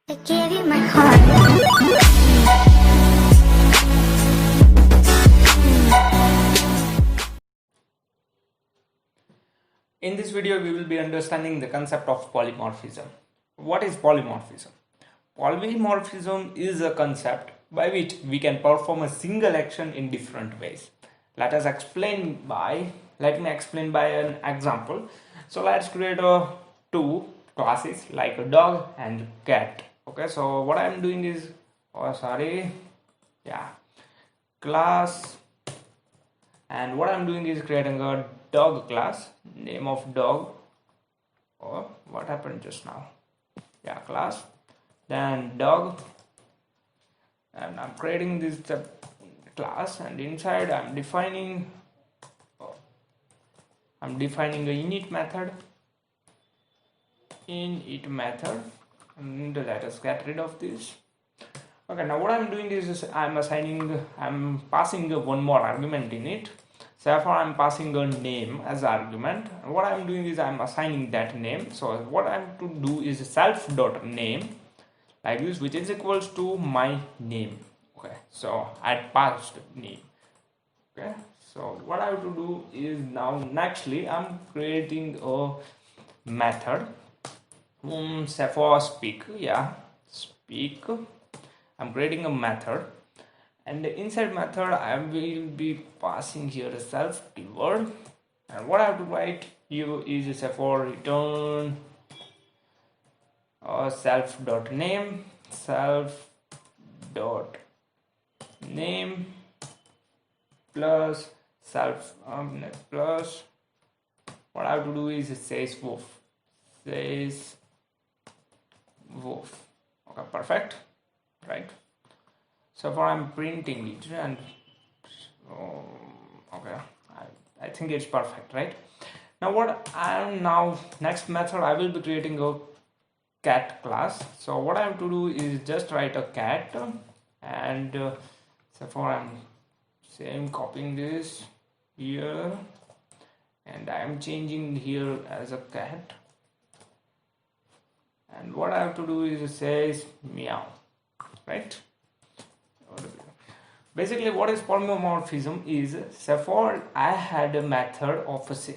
I gave you my heart. In this video, we will be understanding the concept of polymorphism. What is polymorphism? Polymorphism is a concept by which we can perform a single action in different ways. Let me explain by an example. So let's create two classes like a dog and cat. Okay, so what I'm doing is, class, and what I'm doing is creating a dog class, name of dog, or what happened just now, class, then dog, and I'm creating this class, and inside I'm defining a init method, and let us get rid of this. Okay, now what I'm doing is I'm passing one more argument in it. So therefore I'm passing a name as argument. And what I'm doing is I'm assigning that name. So what I'm to do is self.name like this, which is equals to my name. Okay, so I passed name. Okay, so what I have to do is now nextly I'm creating a method. Say for speak. I'm creating a method, and inside method I will be passing here a self keyword, and what I have to write here is say for return self.name plus self plus what I have to do is says woof. Okay, perfect, right? So far I'm printing it, and okay, I think it's perfect, right? Now next method I will be creating a cat class. So what I have to do is just write a cat, and so far I'm copying this here, and I am changing here as a cat, and what I have to do is it says meow, right? Basically, what is polymorphism is, suppose I had a method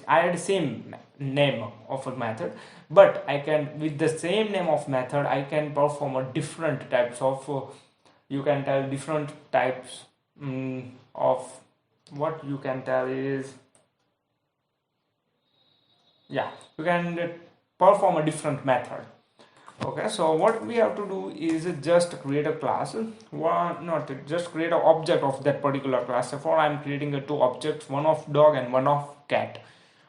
I had same name of a method, but I can, with the same name of method, I can perform a different types of you can tell different types of what you can tell is you can perform a different method. Okay, so what we have to do is just create a class, just create an object of that particular class. Therefore I'm creating two objects, one of dog and one of cat.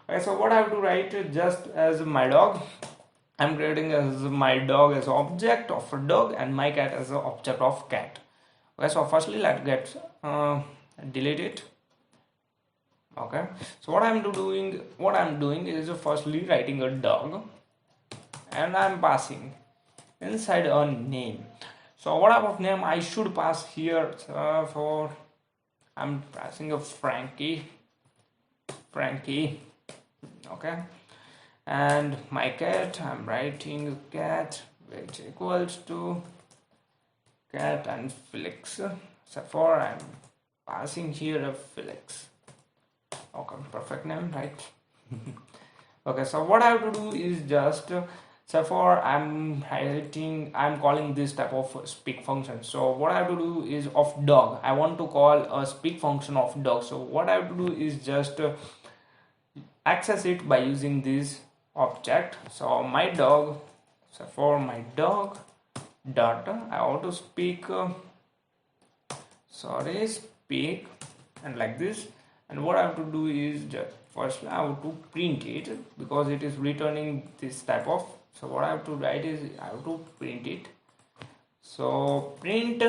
Okay, so what I have to write, just as my dog, I'm creating as my dog as object of a dog and my cat as an object of cat. Okay, so firstly let's get delete it. Okay, so what I'm doing is firstly writing a dog, and I'm passing inside a name. So what type of name I should pass here? For I'm passing a Frankie. Okay, and my cat, I'm writing cat, which equals to cat and Felix. So for I'm passing here a Felix. Okay, perfect name, right? Okay, so what I have to do is just so for I'm calling this type of speak function. So what I have to do is of dog, I want to call a speak function of dog. So what I have to do is just access it by using this object. So my dog, so for my dog dot I want to speak speak, and like this. And what I have to do is just first I have to print it because it is returning this type of. So what I have to write is I have to print it. So print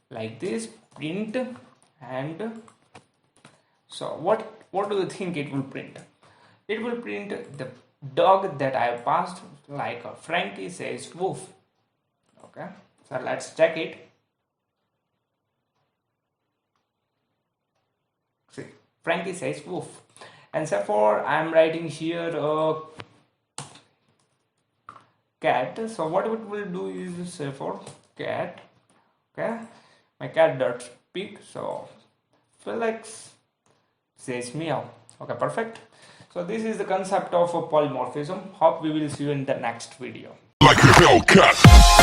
like this, print, and so what do you think it will print? It will print the dog that I have passed, like Frankie says woof. Okay, so let's check it. See, Frankie says woof, and therefore I am writing here cat. So what it will do is say for cat, okay, my cat dot speak. So Felix says meow. Okay, perfect. So this is the concept of a polymorphism. Hope we will see you in the next video. Like a Hellcat.